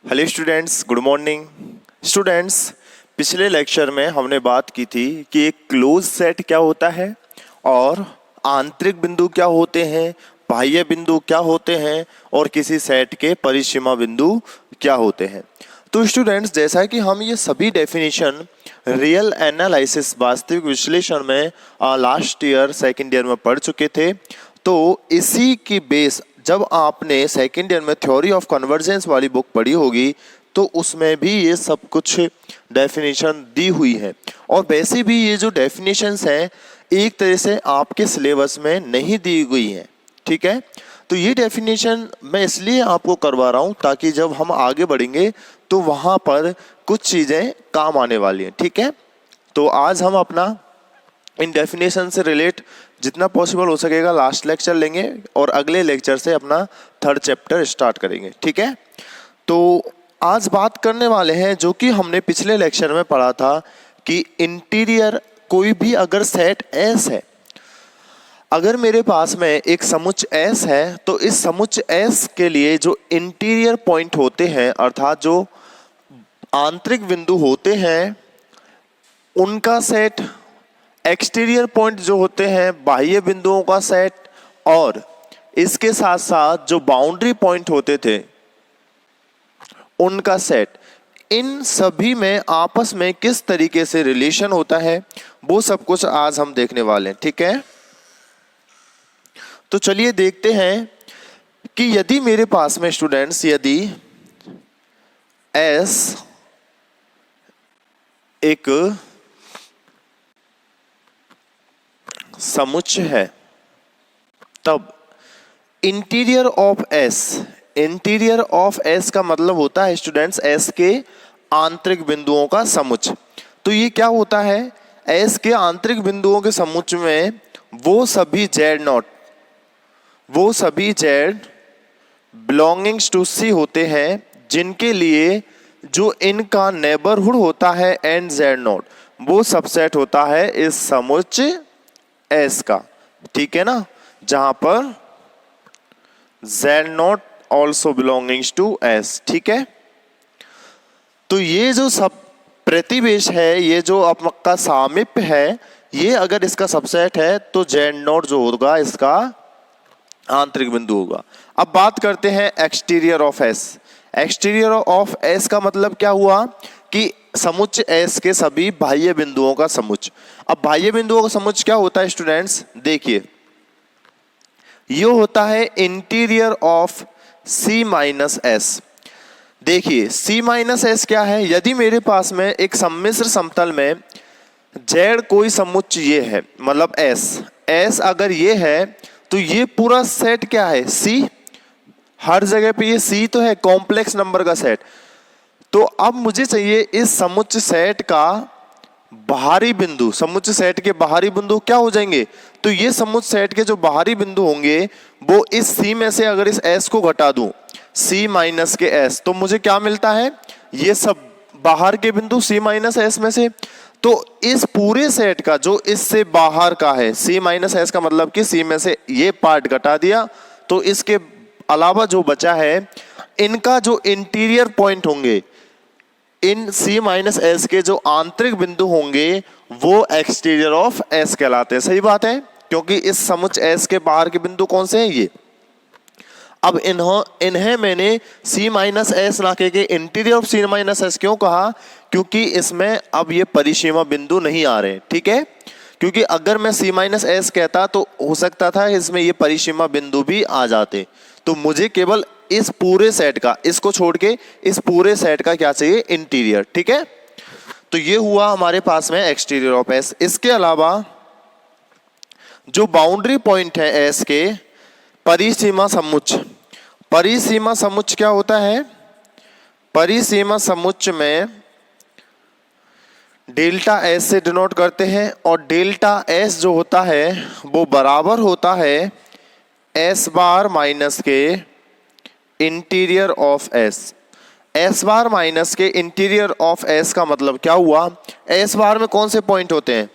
Hello students, good morning. Students, पिछले lecture में हमने बात की थी कि एक क्लोज सेट क्या होता है और आंतरिक बिंदु क्या होते हैं, बाह्य बिंदु क्या होते हैं और किसी सेट के परिसीमा बिंदु क्या होते हैं। तो स्टूडेंट्स, जैसा कि हम ये सभी डेफिनेशन रियल एनालिसिस वास्तविक विश्लेषण में लास्ट ईयर सेकेंड ईयर में पढ़ चुके थे, तो इसी की बेस जब आपने सेकेंड ईयर में थ्योरी ऑफ कन्वर्जेंस वाली बुक पढ़ी होगी तो उसमें भी ये सब कुछ डेफिनेशन दी हुई है। और वैसे भी ये जो डेफिनेशंस हैं एक तरह से आपके सिलेबस में नहीं दी हुई हैं, ठीक है। तो ये डेफिनेशन मैं इसलिए आपको करवा रहा हूँ ताकि जब हम आगे बढ़ेंगे तो वहाँ पर कुछ चीज़ें काम आने वाली हैं, ठीक है। तो आज हम अपना इन डेफिनेशन से रिलेट जितना पॉसिबल हो सकेगा लास्ट लेक्चर लेंगे और अगले लेक्चर से अपना थर्ड चैप्टर स्टार्ट करेंगे, ठीक है। तो आज बात करने वाले हैं जो कि हमने पिछले लेक्चर में पढ़ा था कि इंटीरियर कोई भी अगर सेट एस है, अगर मेरे पास में एक समुच्च एस है तो इस समुच्च एस के लिए जो इंटीरियर पॉइंट होते हैं अर्थात जो आंतरिक बिंदु होते हैं उनका सेट, एक्सटीरियर पॉइंट जो होते हैं बाह्य बिंदुओं का सेट, और इसके साथ साथ जो बाउंड्री पॉइंट होते थे उनका सेट, इन सभी में आपस में किस तरीके से रिलेशन होता है वो सब कुछ आज हम देखने वाले हैं, ठीक है। तो चलिए देखते हैं कि यदि मेरे पास में स्टूडेंट्स यदि एस एक समुच्च है तब interior of S, interior of S का मतलब होता है स्टूडेंट्स एस के आंतरिक बिंदुओं का समुच्च। तो ये क्या होता है, एस के आंतरिक बिंदुओं के समुच्च में वो सभी जेड नॉट, वो सभी जेड बिलोंगिंग्स टू सी होते हैं जिनके लिए जो इनका नेबरहुड होता है एन जेड नॉट वो सबसेट होता है इस समुच्च एस का, ठीक है ना, जहां पर Z not also belongings to S, ठीक है। तो ये जो सब प्रतिवेश है, ये जो आपका सामीप्य है, ये अगर इसका सबसेट है तो जेड नॉट जो होगा इसका आंतरिक बिंदु होगा। अब बात करते हैं exterior of S. Exterior of S का मतलब क्या हुआ कि समुच्च एस के सभी बाह्य बिंदुओं का समुच्च। अब बाह्य बिंदुओं का समुच्च क्या होता है स्टूडेंट्स, देखिए ये होता है interior of C minus S. देखिए सी माइनस एस क्या है, यदि मेरे पास में एक सम्मिश्र समतल में जेड कोई समुच्च ये है, मतलब एस, एस अगर ये है तो ये पूरा सेट क्या है सी, हर जगह पे ये सी तो है, कॉम्प्लेक्स नंबर का सेट। तो अब मुझे चाहिए इस समुच्च सेट का बाहरी बिंदु, समुच्च सेट के बाहरी बिंदु क्या हो जाएंगे, तो ये समुच्च सेट के जो बाहरी बिंदु होंगे वो इस सी में से अगर इस एस को घटा दूं, सी माइनस के एस, तो मुझे क्या मिलता है, ये सब बाहर के बिंदु सी माइनस एस में से। तो इस पूरे सेट का जो इससे बाहर का है सी माइनस एस का मतलब कि सी में से ये पार्ट घटा दिया, तो इसके अलावा जो बचा है इनका जो इंटीरियर पॉइंट होंगे, इन सी माइनस एस के जो आंतरिक बिंदु होंगे वो एक्सटीरियर ऑफ एस कहलाते हैं। सही बात है, क्योंकि इस समुच्च एस के बाहर के बिंदु कौन से हैं, ये। अब इन्हें मैंने सी माइनस एस ना के interior of C minus S क्यों कहा, क्योंकि इसमें अब ये परिसीमा बिंदु नहीं आ रहे, ठीक है। क्योंकि अगर मैं सी माइनस एस कहता तो हो सकता था इसमें ये परिसीमा बिंदु भी आ जाते, तो मुझे केवल इस पूरे सेट का, इसको छोड़ के इस पूरे सेट का क्या चाहिए, इंटीरियर, ठीक है। तो ये हुआ हमारे पास में एक्सटीरियर ऑफ एस। इसके अलावा जो बाउंड्री पॉइंट है एस के, परिसीमा समुच्च, परिसीमा समुच्च क्या होता है, परिसीमा समुच्च में डेल्टा एस से डिनोट करते हैं और डेल्टा एस जो होता है वो बराबर होता है एस बार माइनस के interior of S. S bar minus के इंटीरियर ऑफ एस का मतलब क्या हुआ, एस बार में कौन से पॉइंट होते हैं,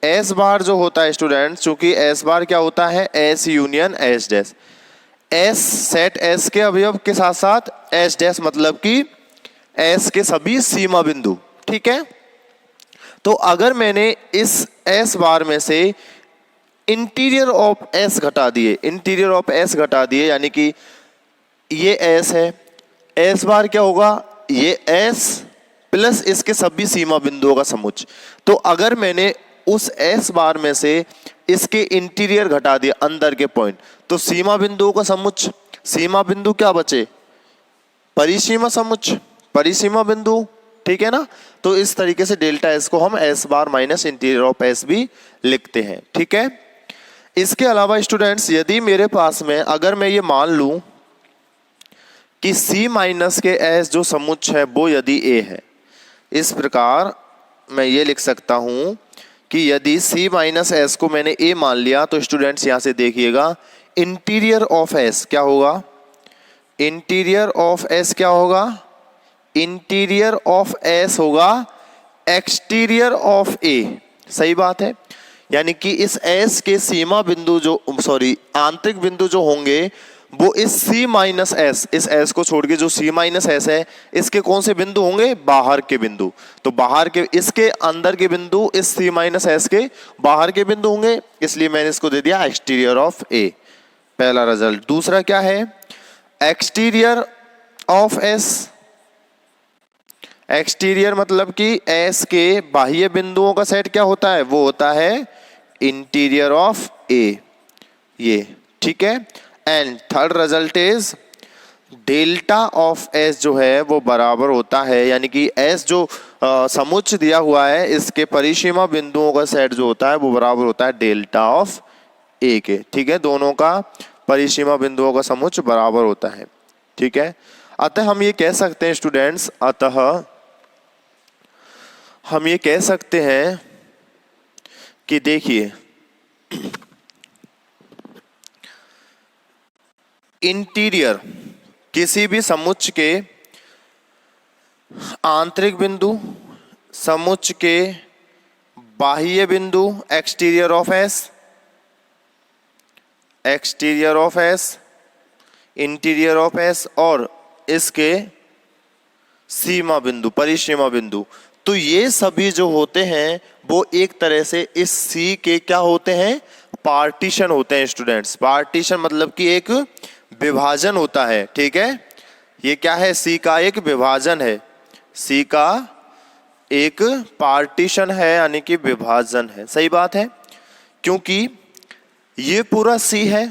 एस बार जो होता है स्टूडेंट, चूंकि एस बार क्या होता है S union S dash, S set S के अवयव के साथ साथ एस डैश मतलब कि एस के सभी सीमा बिंदु, ठीक है। तो अगर मैंने इस एस बार में से इंटीरियर ऑफ एस घटा दिए, इंटीरियर ऑफ एस घटा दिए, यानी कि ये एस है, एस बार क्या होगा, ये एस प्लस इसके सभी सीमा बिंदुओं का समुच्चय। तो अगर मैंने उस एस बार में से इसके इंटीरियर घटा दिया, अंदर के पॉइंट, तो सीमा बिंदुओं का समुच्चय, सीमा बिंदु क्या बचे, परिसीमा समुच्चय, परिसीमा बिंदु, ठीक है ना। तो इस तरीके से डेल्टा एस को हम S bar minus interior of S भी लिखते हैं, ठीक है। इसके अलावा स्टूडेंट्स, यदि मेरे पास में अगर मैं ये मान लूं कि सी माइनस के एस जो समुच्चय है वो यदि ए है, इस प्रकार मैं ये लिख सकता हूं कि यदि सी माइनस एस को मैंने ए मान लिया, तो स्टूडेंट्स यहां से देखिएगा इंटीरियर ऑफ एस क्या होगा, इंटीरियर ऑफ एस क्या होगा, इंटीरियर ऑफ एस होगा एक्सटीरियर ऑफ ए, सही बात है। यानी कि इस एस के सीमा बिंदु जो, सॉरी आंतरिक बिंदु जो होंगे वो इस सी माइनस एस, इस एस को छोड़ के जो सी माइनस एस है, इसके कौन से बिंदु होंगे, बाहर के बिंदु। तो बाहर के, इसके अंदर के बिंदु इस सी माइनस एस के बाहर के बिंदु होंगे, इसलिए मैंने इसको दे दिया एक्सटीरियर ऑफ ए, पहला रिजल्ट। दूसरा क्या है, एक्सटीरियर ऑफ एस, एक्सटीरियर मतलब कि एस के बाह्य बिंदुओं का सेट क्या होता है, वो होता है इंटीरियर ऑफ ए, ये ठीक है। And third result is delta of S जो है वो बराबर होता है, यानी कि एस जो समुच्चय दिया हुआ है इसके परिसीमा बिंदुओं का सेट जो होता है वो बराबर होता है डेल्टा ऑफ ए के, ठीक है। दोनों का परिसीमा बिंदुओं का समुच्चय बराबर होता है, ठीक है। अतः हम ये कह सकते हैं स्टूडेंट्स, अतः हम ये कह सकते हैं कि देखिए इंटीरियर किसी भी समुच्चय के आंतरिक बिंदु, समुच्चय के बाह्य बिंदु exterior of S, exterior of S, interior of S और इसके सीमा बिंदु, परिसीमा बिंदु, तो ये सभी जो होते हैं वो एक तरह से इस सी के क्या होते हैं, पार्टीशन होते हैं स्टूडेंट्स। पार्टीशन मतलब कि एक विभाजन होता है, ठीक है। ये क्या है, सी का एक विभाजन है, सी का एक पार्टीशन है, यानी कि विभाजन है, सही बात है। क्योंकि ये पूरा सी है,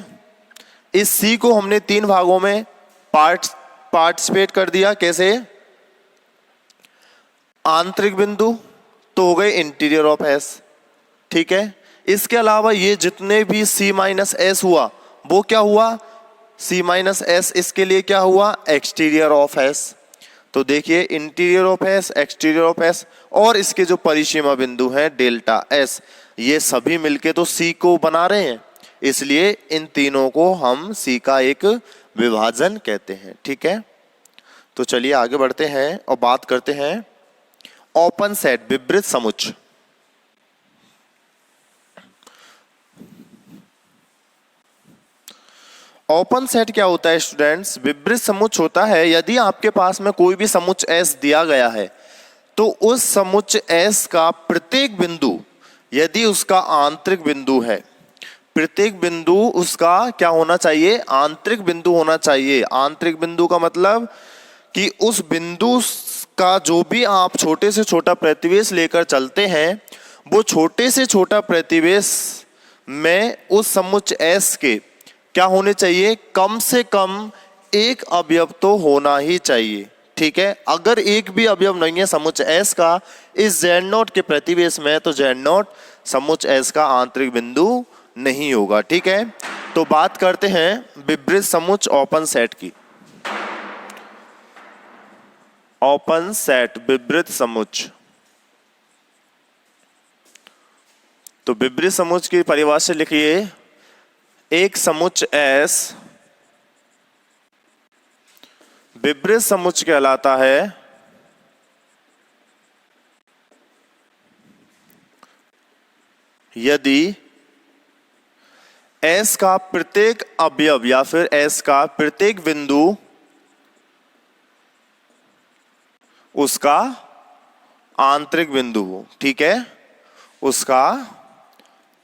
इस सी को हमने तीन भागों में पार्टिसिपेट कर दिया, कैसे, आंतरिक बिंदु तो हो गए इंटीरियर ऑफ एस, ठीक है। इसके अलावा ये जितने भी सी माइनस एस हुआ वो क्या हुआ, सी माइनस एस इसके लिए क्या हुआ, एक्सटीरियर ऑफ एस। तो देखिए interior of S, exterior of S और इसके जो परिसीमा बिंदु हैं डेल्टा एस, ये सभी मिलके तो सी को बना रहे हैं, इसलिए इन तीनों को हम सी का एक विभाजन कहते हैं, ठीक है। तो चलिए आगे बढ़ते हैं और बात करते हैं ओपन सेट विवृत समुच्चय। ओपन सेट क्या होता है स्टूडेंट्स, विवृत समुच्चय होता है यदि आपके पास में कोई भी समुच्चय एस दिया गया है तो उस समुच्चय एस का प्रत्येक बिंदु यदि उसका आंतरिक बिंदु है, प्रत्येक बिंदु उसका क्या होना चाहिए, आंतरिक बिंदु होना चाहिए। आंतरिक बिंदु का मतलब कि उस बिंदु का जो भी आप छोटे से छोटा प्रतिवेश लेकर चलते हैं वो छोटे से छोटा प्रतिवेश में उस समुच्चय एस के क्या होने चाहिए, कम से कम एक अवयव तो होना ही चाहिए, ठीक है। अगर एक भी अवयव नहीं है समुच्चय एस का इस जेड नोट के प्रतिवेश में, तो जेड नोट समुच्चय एस का आंतरिक बिंदु नहीं होगा, ठीक है। तो बात करते हैं विवृत समुच्चय ओपन सेट की। ओपन सेट विवृत समुच्चय, तो विवृत समुच्चय की परिभाषा लिखिए, एक समुच्चय एस विवृत समुच्चय कहलाता है यदि एस का प्रत्येक अवयव या फिर एस का प्रत्येक बिंदु उसका आंतरिक बिंदु हो। ठीक है, उसका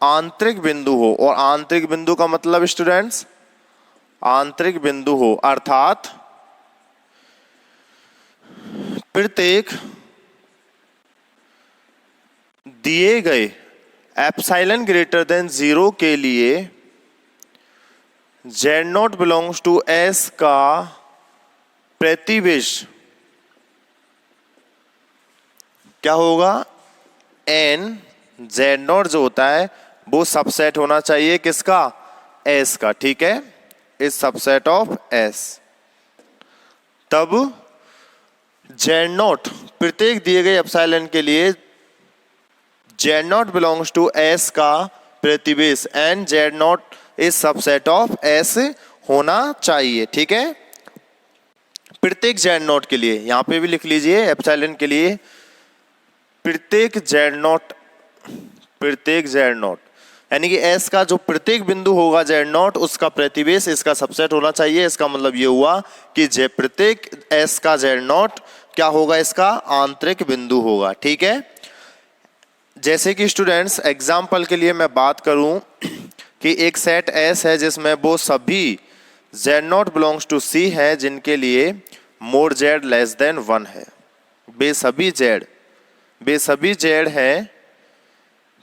आंतरिक बिंदु हो। और आंतरिक बिंदु का मतलब स्टूडेंट्स, आंतरिक बिंदु हो अर्थात प्रत्येक दिए गए एप्सिलॉन ग्रेटर देन 0 के लिए Z not belongs to S का प्रतिवेश क्या होगा, N Z नॉट जो होता है वो सबसेट होना चाहिए किसका, S का। ठीक है, इस सबसेट ऑफ S। तब Z नॉट प्रत्येक दिए गए एप्सिलॉन के लिए Z not belongs to S का प्रतिवेश and Z nought is subset of S होना चाहिए। ठीक है, प्रत्येक Z नॉट के लिए, यहां पे भी लिख लीजिए एप्सिलॉन के लिए प्रत्येक Z नॉट यानी कि S का जो प्रत्येक बिंदु होगा Z नॉट उसका प्रतिवेश इसका सबसेट होना चाहिए। इसका मतलब ये हुआ कि प्रत्येक S का Z नॉट क्या होगा, इसका आंतरिक बिंदु होगा। ठीक है, जैसे कि स्टूडेंट्स एग्जाम्पल के लिए मैं बात करूं कि एक सेट S है जिसमें वो सभी Z not belongs to C है जिनके लिए मोड Z लेस देन 1 है। बेसभी Z है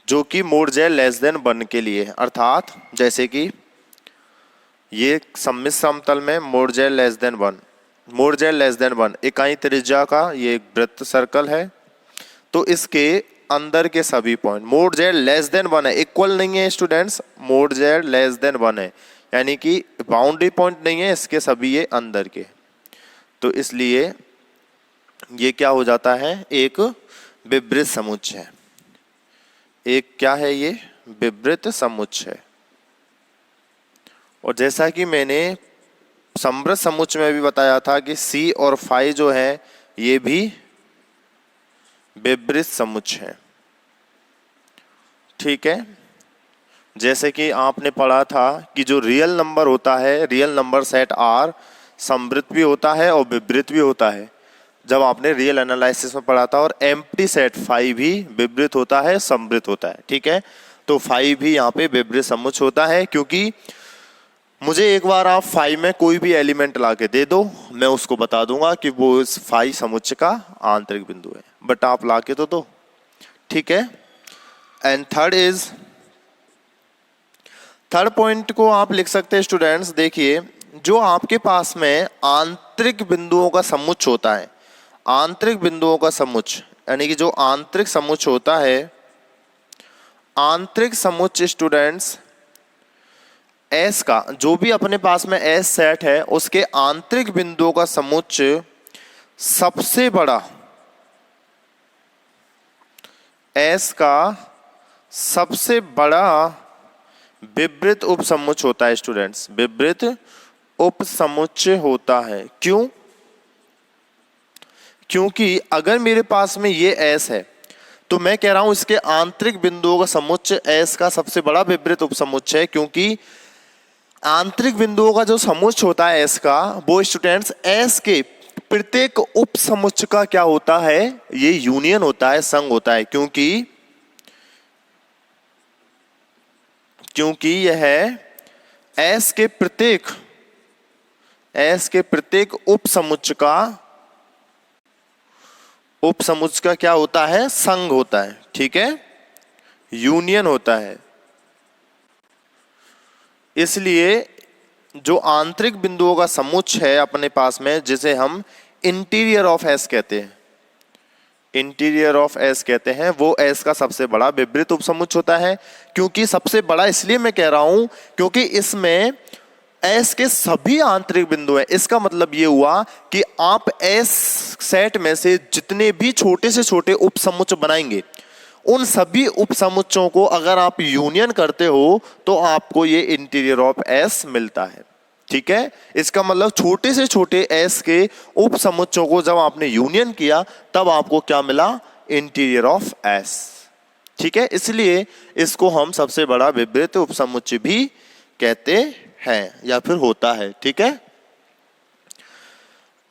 जो कि मोड Z लेस देन 1 के लिए, अर्थात जैसे कि ये सममित समतल में मोड Z लेस देन 1 इकाई त्रिज्या का ये एक वृत्त सर्कल है। तो इसके अंदर के सभी point mode Z less than 1 है, इक्वल नहीं है students, mode Z less than 1 है यानी कि बाउंड्री पॉइंट नहीं है, इसके सभी ये अंदर के। तो इसलिए ये क्या हो जाता है, एक विवृत समुच्चय। एक क्या है ये, विवृत समुच्चय। और जैसा कि मैंने समवृत्त समुच्चय में भी बताया था कि C और फाई जो है ये भी विवृत समुच्चय है। ठीक है, जैसे कि आपने पढ़ा था कि जो रियल नंबर होता है, रियल नंबर सेट R समवृत्त भी होता है और विवृत भी होता है, जब आपने रियल एनालिसिस में पढ़ा था। और एम्प्टी सेट फाई भी विवृत होता है, समवृत्त होता है। ठीक है, तो फाई भी यहाँ पे विवृत समुच्चय होता है, क्योंकि मुझे एक बार आप फाई में कोई भी एलिमेंट ला के दे दो, मैं उसको बता दूंगा कि वो इस फाई समुच्चय का आंतरिक बिंदु है, बट आप ला के तो दो। ठीक है, एंड थर्ड पॉइंट को आप लिख सकते हैं स्टूडेंट्स। देखिए, जो आपके पास में आंतरिक बिंदुओं का समुच्चय होता है, आंतरिक बिंदुओं का समुच्चय यानी कि जो आंतरिक समुच्चय होता है, आंतरिक समुच्चय स्टूडेंट्स S का जो भी अपने पास में S सेट है उसके आंतरिक बिंदुओं का समुच्चय सबसे बड़ा, S का सबसे बड़ा विवृत उपसमुच्चय होता है स्टूडेंट्स, विवृत उपसमुच्चय होता है। क्यों? क्योंकि अगर मेरे पास में ये S है तो मैं कह रहा हूं इसके आंतरिक बिंदुओं का समुच्चय S का सबसे बड़ा विवृत उपसमुच्चय है, क्योंकि आंतरिक बिंदुओं का जो समुच्चय होता है S का, वो स्टूडेंट्स S के प्रत्येक उपसमुच्चय का क्या होता है, ये यूनियन होता है, संघ होता है। क्योंकि यह S के प्रत्येक उपसमुच्चय का क्या होता है, संघ होता है। ठीक है, यूनियन होता है। इसलिए जो आंतरिक बिंदुओं का समुच्चय है अपने पास में, जिसे हम इंटीरियर ऑफ S कहते हैं, इंटीरियर ऑफ S कहते हैं, वो S का सबसे बड़ा विवृत उपसमुच्चय होता है। क्योंकि सबसे बड़ा इसलिए मैं कह रहा हूं क्योंकि इसमें S के सभी आंतरिक बिंदु हैं। इसका मतलब ये हुआ कि आप S सेट में से जितने भी छोटे से छोटे उपसमुच्चय बनाएंगे, उन सभी उपसमुच्चयों को अगर आप यूनियन करते हो तो आपको ये इंटीरियर ऑफ S मिलता है। ठीक है, इसका मतलब छोटे से छोटे S के उपसमुच्चयों को जब आपने यूनियन किया तब आपको क्या मिला, इंटीरियर ऑफ S। ठीक है, इसलिए इसको हम सबसे बड़ा विवृत उपसमुच्चय भी कहते हैं या फिर होता है। ठीक है,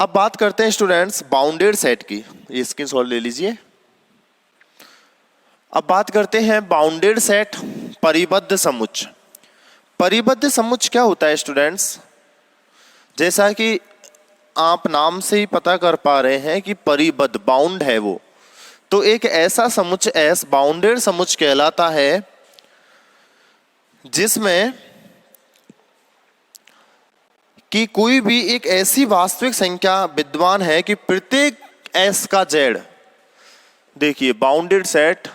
अब बात करते हैं स्टूडेंट्स बाउंडेड सेट की। ये स्क्रीनशॉट ले लीजिए। अब बात करते हैं बाउंडेड सेट, परिबद्ध समुच्च। परिबद्ध समुच्च क्या होता है स्टूडेंट्स? जैसा कि आप नाम से ही पता कर पा रहे हैं कि परिबद्ध, बाउंड है वो, तो एक ऐसा समुच्च एस बाउंडेड समुच्च कहलाता है जिसमें कि कोई भी एक ऐसी वास्तविक संख्या विद्यमान है कि प्रत्येक एस का जेड, देखिए बाउंडेड सेट,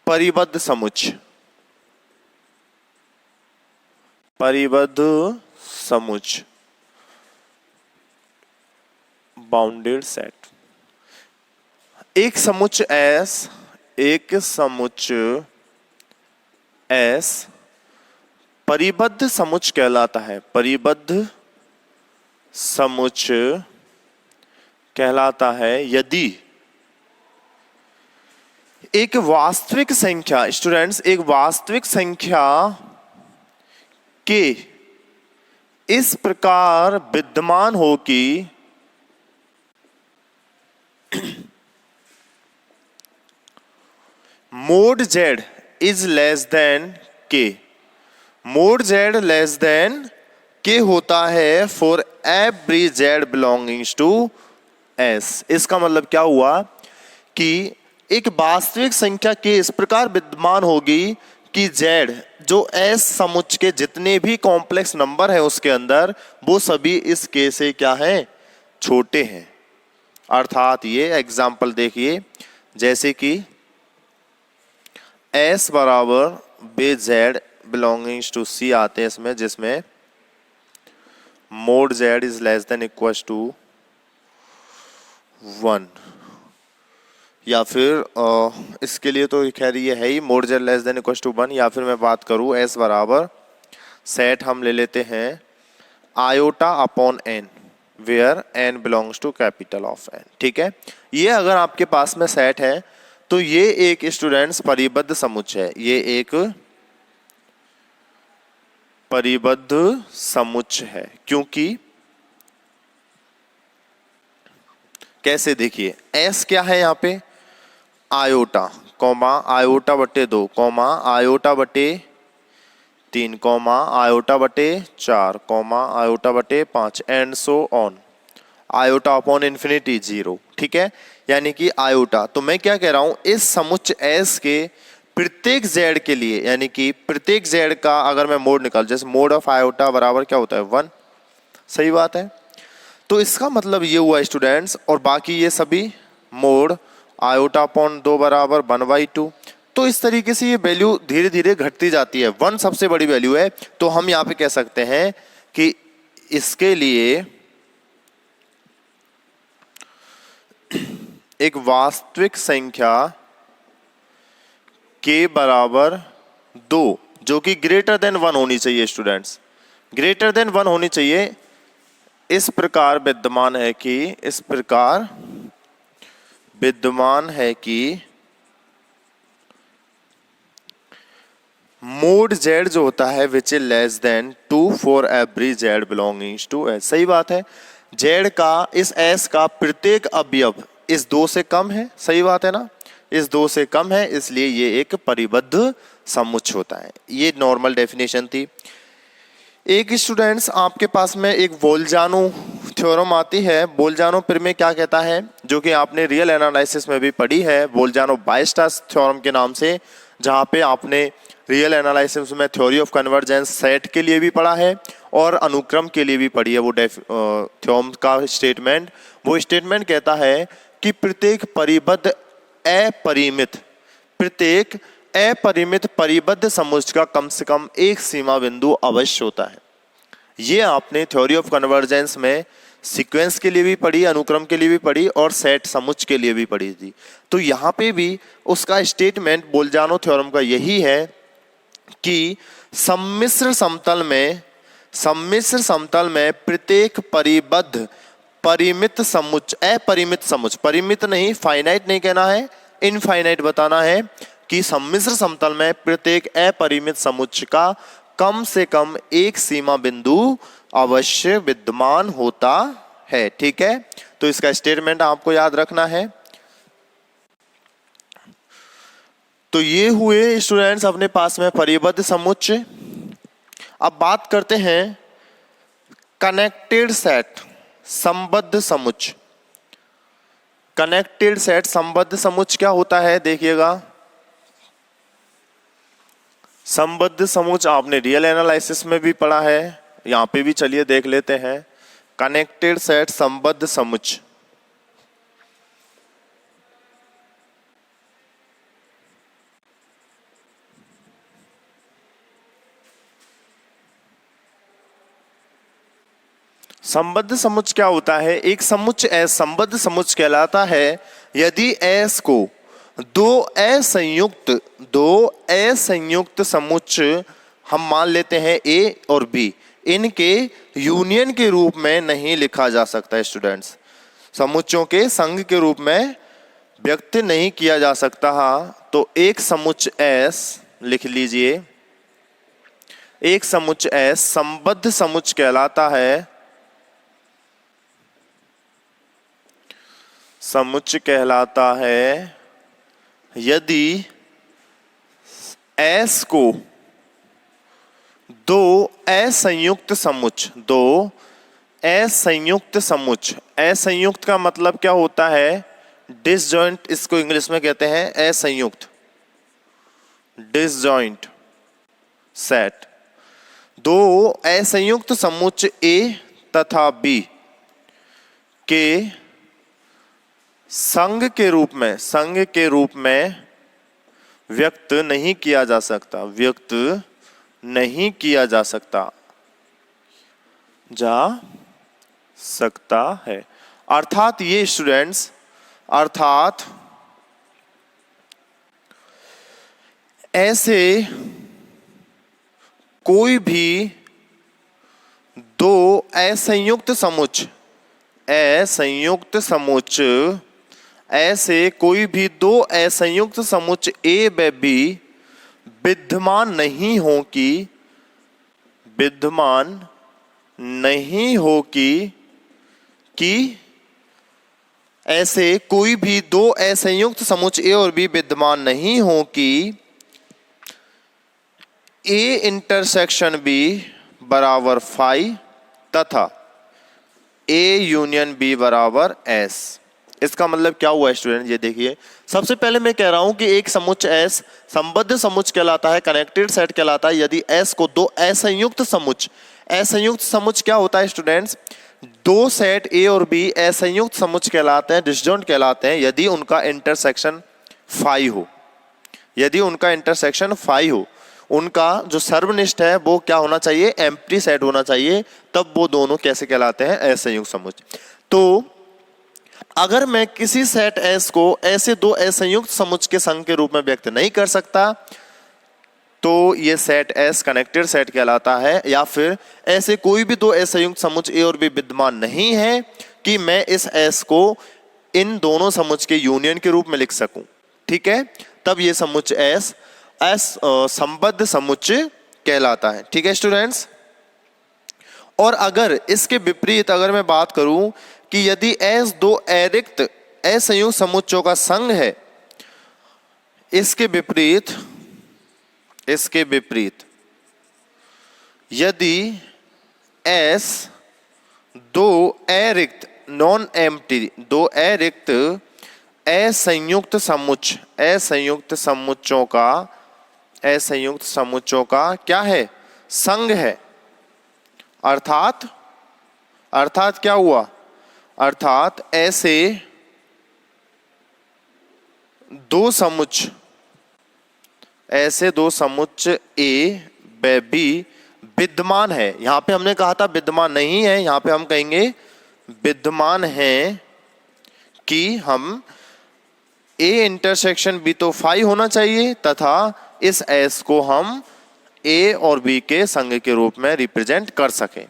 परिबद्ध समुच्च, परिबद्ध समुच्च, बाउंडेड सेट। एक समुच्च एस, एक समुच्च एस परिबद्ध समुच्च कहलाता है, परिबद्ध समुच्च कहलाता है यदि एक वास्तविक संख्या, स्टूडेंट्स एक वास्तविक संख्या के इस प्रकार विद्यमान हो कि mod Z is less than K. Mod Z less than K होता है for every Z belongings to S. इसका मतलब क्या हुआ कि एक वास्तविक संख्या के इस प्रकार विद्यमान होगी कि जेड जो एस समुच्च के जितने भी कॉम्प्लेक्स नंबर है उसके अंदर, वो सभी इस के से क्या है, छोटे हैं। अर्थात ये एग्जाम्पल देखिए, जैसे कि एस बराबर बे जेड बिलोंगिंग्स टू सी आते हैं इसमें, जिसमें mod Z is less than equal to 1, या फिर इसके लिए तो खैर ये है ही mod Z less than equal to 1, या फिर मैं बात करूं एस बराबर सेट हम ले लेते हैं iota upon N, where N belongs to capital of N. ठीक है, ये अगर आपके पास में सेट है तो ये एक स्टूडेंट्स परिबद्ध समुच्च है, ये एक परिबद्ध समुच्च है। क्योंकि कैसे, देखिए एस क्या है यहाँ पे, आयोटा कॉमा आयोटा बटे 2 कॉमा आयोटा बटे 3 कॉमा आयोटा बटे 4 कॉमा आयोटा बटे 5 and so on, iota upon infinity 0। ठीक है, यानी कि आयोटा। तो मैं क्या कह रहा हूं, इस समुच्च एस के प्रत्येक जेड के लिए, यानी कि प्रत्येक जेड का अगर मैं मोड निकाल, जैसे मोड ऑफ आयोटा बराबर क्या होता है 1, सही बात है। तो इसका मतलब ये हुआ स्टूडेंट्स, और बाकी ये सभी मोड आयोटा अपॉन 2 बराबर 1/2। तो इस तरीके से ये वैल्यू धीरे धीरे घटती जाती है, 1 सबसे बड़ी वैल्यू है। तो हम यहाँ पे कह सकते हैं कि इसके लिए एक वास्तविक संख्या के बराबर 2 जो कि ग्रेटर देन 1 होनी चाहिए स्टूडेंट्स, ग्रेटर देन 1 होनी चाहिए, इस प्रकार विद्यमान है कि, इस प्रकार विद्यमान है कि मोड जेड जो होता है which is less than 2 for every Z belongings to S. सही बात है, जेड का इस एस का प्रत्येक अवयव इस 2 से कम है, सही बात है ना, इस 2 से कम है, इसलिए ये एक परिबद्ध समुच्च होता है। ये नॉर्मल डेफिनेशन थी। एक स्टूडेंट्स आपके पास में एक बोल्जानो थ्योरम आती है। बोल्जानो प्रमेय क्या कहता है, जो कि आपने रियल एनालिसिस में भी पढ़ी है, बोल्जानो बायस्टास थ्योरम के नाम से, जहाँ पे आपने रियल एनालिसिस में थ्योरी ऑफ कन्वर्जेंस सेट के लिए भी पढ़ा है और अनुक्रम के लिए भी पढ़ी है। वो थ्योरम का स्टेटमेंट, वो स्टेटमेंट कहता है कि प्रत्येक परिबद्ध अपरिमित, प्रत्येक अपरिमित परिबद्ध समुच्च का कम से कम एक सीमा बिंदु अवश्य होता है। ये आपने थ्योरी ऑफ कन्वर्जेंस में सीक्वेंस के लिए भी पढ़ी, अनुक्रम के लिए भी पढ़ी और सेट समुच्च के लिए भी पढ़ी थी। तो यहाँ पे भी उसका स्टेटमेंट बोल्जानो थ्योरम का यही है कि सम्मिश्र समतल में प्रत्येक परिबद्ध परिमित समुच्च, अपरिमित समुच्च, परिमित नहीं, फाइनाइट नहीं कहना है, इनफाइनाइट बताना है, कि सम्मिश्र समतल में प्रत्येक अपरिमित समुच्च का कम से कम एक सीमा बिंदु अवश्य विद्यमान होता है। ठीक है, तो इसका स्टेटमेंट आपको याद रखना है। तो ये हुए स्टूडेंट्स अपने पास में परिबद्ध समुच्चय। अब बात करते हैं कनेक्टेड सेट, संबद्ध समुच्चय। कनेक्टेड सेट संबद्ध समुच्चय क्या होता है, देखिएगा। संबद्ध समुच्चय आपने रियल एनालिसिस में भी पढ़ा है, यहां पे भी चलिए देख लेते हैं। कनेक्टेड सेट संबद्ध समुच्चय। संबद्ध समुच्चय क्या होता है, एक समुच्चय एस संबद्ध समुच्चय कहलाता है यदि एस को दो असंयुक्त समुच्चय हम मान लेते हैं ए और बी, इनके यूनियन के रूप में नहीं लिखा जा सकता है। स्टूडेंट्स, समुच्चयों के संघ के रूप में व्यक्त नहीं किया जा सकता। तो एक समुच्चय एस लिख लीजिए, एक समुच्चय एस संबद्ध समुच्चय कहलाता है। समुच्चय कहलाता है यदि एस को दो असंयुक्त समुच्चय, असंयुक्त का मतलब क्या होता है, डिसजॉइंट, इसको इंग्लिश में कहते हैं असंयुक्त, डिसजॉइंट सेट। दो असंयुक्त समुच्चय ए तथा बी के संघ के रूप में व्यक्त नहीं किया जा सकता है। अर्थात ये स्टूडेंट्स, अर्थात ऐसे कोई भी दो असंयुक्त समुच्चय, ऐसे कोई भी दो असंयुक्त समुच्चय ए व बी विद्यमान नहीं हो कि ऐसे कोई भी दो असंयुक्त समुच्चय ए और बी विद्यमान नहीं हो कि ए इंटरसेक्शन बी बराबर फाई तथा ए यूनियन बी बराबर एस। इसका मतलब क्या हुआ स्टूडेंट, ये देखिए। सबसे पहले मैं कह रहा हूं कि एक समुच्चय एस संबद्ध समुच्चय कहलाता है, कनेक्टेड सेट कहलाता है यदि एस को दो असंयुक्त समुच्चय क्या होता है स्टूडेंट्स, दो सेट ए और बी असंयुक्त समुच्चय कहलाते हैं, डिसजॉइंट कहलाते हैं यदि उनका इंटरसेक्शन फाई हो। उनका जो सर्वनिष्ठ है वो क्या होना चाहिए, एम्प्टी सेट होना चाहिए, तब वो दोनों कैसे कहलाते हैं, असंयुक्त समुच्चय। तो अगर मैं किसी सेट एस को ऐसे दो असंयुक्त समुच्चय के संघ के रूप में व्यक्त नहीं कर सकता तो ये सेट एस कनेक्टेड सेट कहलाता है। या फिर ऐसे कोई भी दो असंयुक्त समुच्चय ए और बी विद्यमान नहीं है कि मैं इस एस को इन दोनों समुच्चय के यूनियन के रूप में लिख सकूं, ठीक है, तब ये समुच्चय एस संबद्ध समुच्चय कहलाता है। ठीक है स्टूडेंट्स। और अगर इसके विपरीत अगर मैं बात करूं कि यदि एस दो अरिक्त असंयुक्त समुच्चयों का संघ है, इसके विपरीत यदि एस दो अरिक्त नॉन एम्प्टी, दो अरिक्त असंयुक्त समुच्चयों का क्या है, संघ है। अर्थात क्या हुआ, अर्थात ऐसे दो समुच्चय ए व बी विद्यमान है। यहां पे हमने कहा था विद्यमान नहीं है, यहां पे हम कहेंगे विद्यमान है कि हम ए इंटरसेक्शन बी तो फाई होना चाहिए तथा इस एस को हम ए और बी के संघ के रूप में रिप्रेजेंट कर सकें।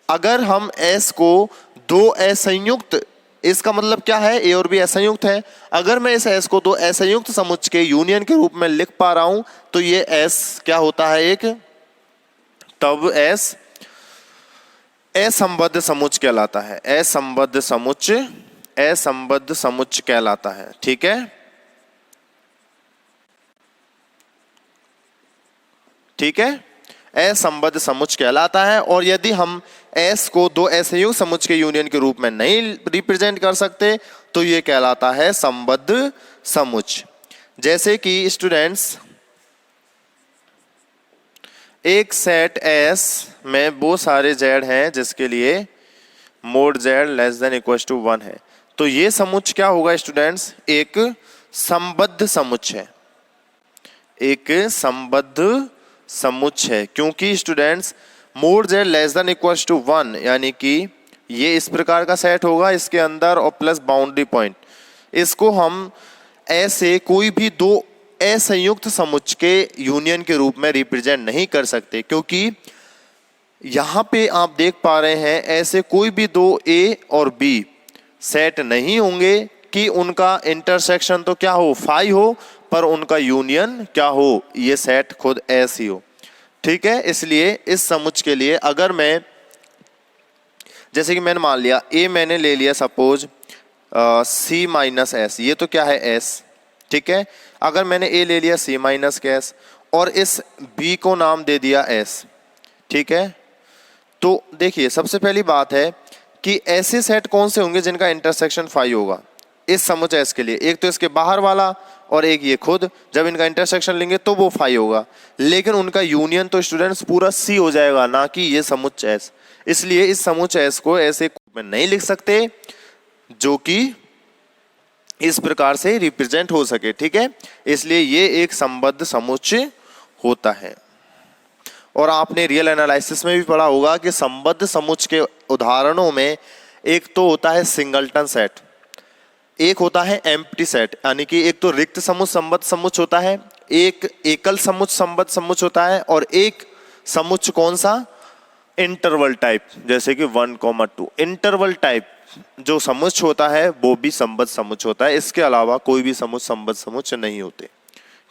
अगर हम एस को दो असंयुक्त, इसका मतलब क्या है, ए और बी असंयुक्त है, अगर मैं इस एस को दो असंयुक्त समुच्चय के यूनियन के रूप में लिख पा रहा हूं तो ये एस क्या होता है, एक, तब एस असंबद्ध समुच्च कहलाता है। असंबद्ध समुच्च, असंबद्ध समुच्च कहलाता है। ठीक है, ठीक है, असंबद्ध समुच्च कहलाता है। और यदि हम एस को दो असंयुक्त समुच्च के यूनियन के रूप में नहीं रिप्रेजेंट कर सकते तो ये कहलाता है संबद्ध समुच्च। जैसे कि स्टूडेंट्स, एक सेट एस में वो सारे जेड हैं जिसके लिए mod Z less than equal to 1 है, तो ये समुच्च क्या होगा स्टूडेंट्स? एक संबद्ध समुच्च है, एक संबद्ध समुच्च है। क्योंकि students mod Z less than equal to 1 यानी कि ये इस प्रकार का सेट होगा, इसके अंदर और प्लस बाउंड्री पॉइंट, इसको हम ऐसे कोई भी दो असंयुक्त समुच्च के यूनियन के रूप में रिप्रेजेंट नहीं कर सकते। क्योंकि यहाँ पे आप देख पा रहे हैं ऐसे कोई भी दो ए और बी सेट नहीं होंगे कि उनका इंटरसेक्शन तो क्या हो, फाई हो, पर उनका यूनियन क्या हो, ये सेट खुद एस ही हो। ठीक है, इसलिए इस समुच्च के लिए अगर मैं, जैसे कि मैंने मान लिया ए मैंने ले लिया सपोज सी माइनस एस, ये तो क्या है एस। ठीक है, अगर मैंने ए ले लिया सी माइनस के एस और इस बी को नाम दे दिया एस। ठीक है, तो देखिए सबसे पहली बात है कि ऐसे सेट कौन से होंगे जिनका इंटरसेक्शन फाई होगा इस समुच्च एस के लिए? एक तो इसके बाहर वाला और एक ये खुद, जब इनका इंटरसेक्शन लेंगे तो वो फाई होगा, लेकिन उनका यूनियन तो स्टूडेंट्स पूरा सी हो जाएगा, ना कि ये समुच्च एस। इसलिए इस समुच्च एस को ऐसे में नहीं लिख सकते जो कि इस प्रकार से रिप्रेजेंट हो सके। ठीक है, इसलिए ये एक संबद्ध समुच्च होता है। और आपने रियल एनालिसिस में भी पढ़ा होगा कि संबद्ध समुच्च के उदाहरणों में एक तो होता है सिंगलटन सेट, एक होता है एम्प्टी सेट, यानी कि एक तो रिक्त समुच्च संबद्ध समुच्च होता है, एक एकल समुच्च संबद्ध समुच्च होता है, और एक समुच्च कौन सा? इंटरवल टाइप, जैसे कि 1,2। इंटरवल टाइप जो समुच्च होता है वो भी संबद्ध समुच्च होता है, इसके अलावा कोई भी समुच्च संबद्ध समुच्च नहीं होते।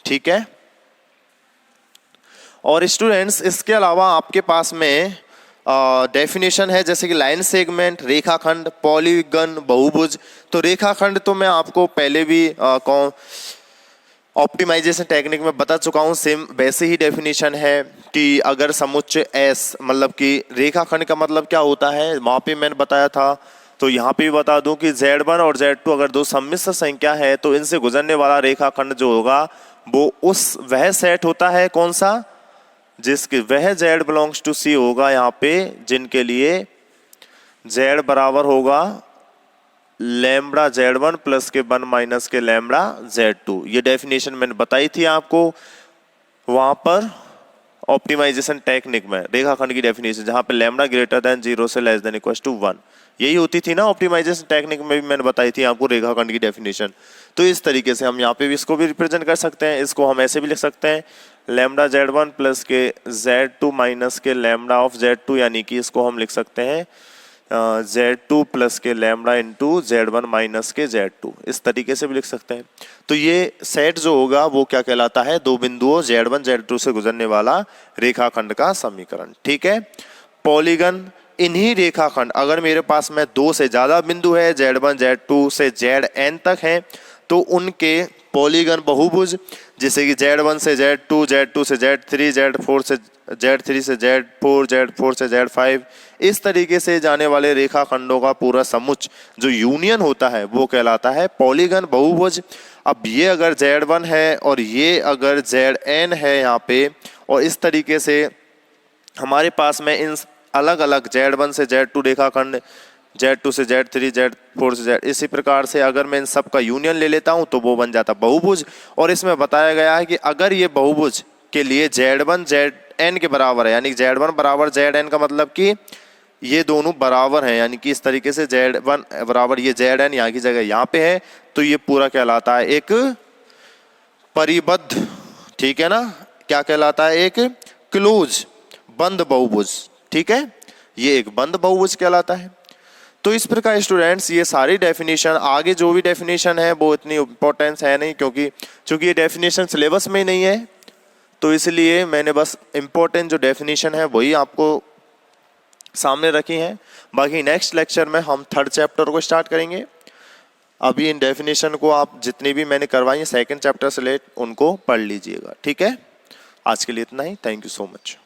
ठीक है, और स्टूडेंट्स इसके अलावा आपके पास में डेफिनेशन है जैसे कि लाइन सेगमेंट, रेखाखंड, पॉलीगन, बहुभुज। तो रेखाखंड तो मैं आपको पहले भी ऑप्टिमाइजेशन टेक्निक में बता चुका हूँ, सेम वैसे ही डेफिनेशन है कि अगर समुच्च एस, मतलब कि रेखाखंड का मतलब क्या होता है वहाँ पे मैंने बताया था, तो यहाँ पे भी बता दूं कि Z1 और Z2 अगर दो सम्मिश्र संख्या है तो इनसे गुजरने वाला रेखाखंड जो होगा वो वह सेट होता है कौन सा? जिसके वह Z बिलोंग्स टू C होगा यहाँ पे, जिनके लिए Z बराबर होगा लैम्बडा Z1 प्लस के 1 माइनस के लैम्बडा Z2। ये डेफिनेशन मैंने बताई थी आपको वहां पर ऑप्टिमाइजेशन टेक्निक में, रेखाखंड की डेफिनेशन जहां पे लैम्बडा ग्रेटर देन 0 से लेस देन इक्वल टू 1, यही होती थी ना ऑप्टिमाइजेशन टेक्निक में भी मैंने बताई थी आपको रेखाखंड की डेफिनेशन। तो इस तरीके से हम यहाँ पे भी इसको भी रिप्रेजेंट कर सकते हैं, इसको हम ऐसे भी लिख सकते हैं लैम्बडा Z1 प्लस के Z2 माइनस के लैम्बडा ऑफ Z2, यानी कि इसको हम लिख सकते हैं Z2 प्लस के लैम्बडा इंटू Z1 माइनस के Z2, इस तरीके से भी लिख सकते हैं। तो ये सेट जो होगा वो क्या कहलाता है? दो बिंदुओं Z1 Z2 से गुजरने वाला रेखाखंड का समीकरण। ठीक है, पॉलीगन, इन्हीं रेखाखंड, अगर मेरे पास में दो से ज्यादा बिंदु है Z1 Z2 से Zn तक हैं तो उनके पॉलीगन बहुभुज, जैसे कि Z1 से Z2, Z2 से Z3, Z4 से Z3 से Z4, Z4 से Z5, इस तरीके से जाने वाले रेखाखंडों का पूरा समुच्च जो यूनियन होता है वो कहलाता है पॉलीगन बहुभुज। अब ये अगर Z1 है और ये अगर Zn है यहाँ पे, और इस तरीके से हमारे पास में इन अलग अलग Z1 से Z2 रेखाखंड, Z2 से Z3, Z4 से Z, इसी प्रकार से अगर मैं इन सब का यूनियन ले लेता हूं तो वो बन जाता बहुभुज। और इसमें बताया गया है कि अगर ये बहुभुज के लिए Z1 Zn के बराबर है, यानी Z1 बराबर Zn का मतलब कि ये दोनों बराबर हैं, यानी कि इस तरीके से Z1 बराबर ये Zn यहाँ की जगह यहाँ पे है, तो ये पूरा कहलाता है एक परिबद्ध। ठीक है ना, क्या कहलाता है? एक क्लोज, बंद बहुभुज। ठीक है, ये एक बंद बहुभुज कहलाता है। तो इस प्रकार स्टूडेंट्स ये सारी डेफिनेशन, आगे जो भी डेफिनेशन है वो इतनी इंपॉर्टेंस है नहीं, क्योंकि ये डेफिनेशन सिलेबस में ही नहीं है, तो इसलिए मैंने बस इंपॉर्टेंट जो डेफिनेशन है वही आपको सामने रखी हैं। बाकी नेक्स्ट लेक्चर में हम थर्ड चैप्टर को स्टार्ट करेंगे। अभी इन डेफिनेशन को आप जितनी भी मैंने करवाई है सेकंड चैप्टर से उनको पढ़ लीजिएगा, ठीक है। आज के लिए इतना ही। Thank you so much.